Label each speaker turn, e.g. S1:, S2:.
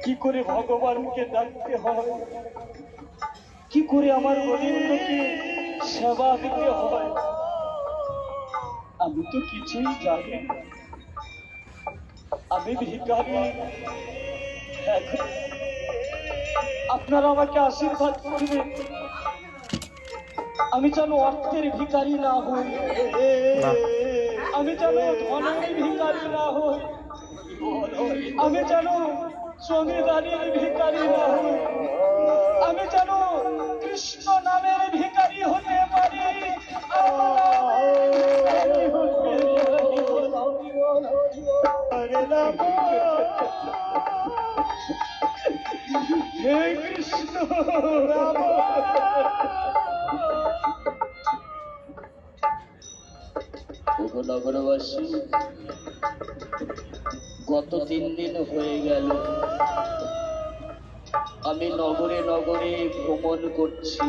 S1: কি করে ভগবানকে ডাকতে হয়, কি করে আমার গোবিন্দকে সেবা দিতে হয়, আমি তো কিছুই জানি না। আমি ভিখারি। এখন আপনারা আমাকে আশীর্বাদ করবেন, আমি যেন অর্থের ভিখারি না হই, আমি যেন ধনের ভিখারি না হই, আমি যেন জমিদারির ভিখারি না হই, আমি যেন কৃষ্ণ নামের ভিখারি হতে পারি। হে কৃষ্ণ, নগরবাসী, গত 3 দিন হয়ে গেল আমি নগরে নগরে ভ্রমণ করছি।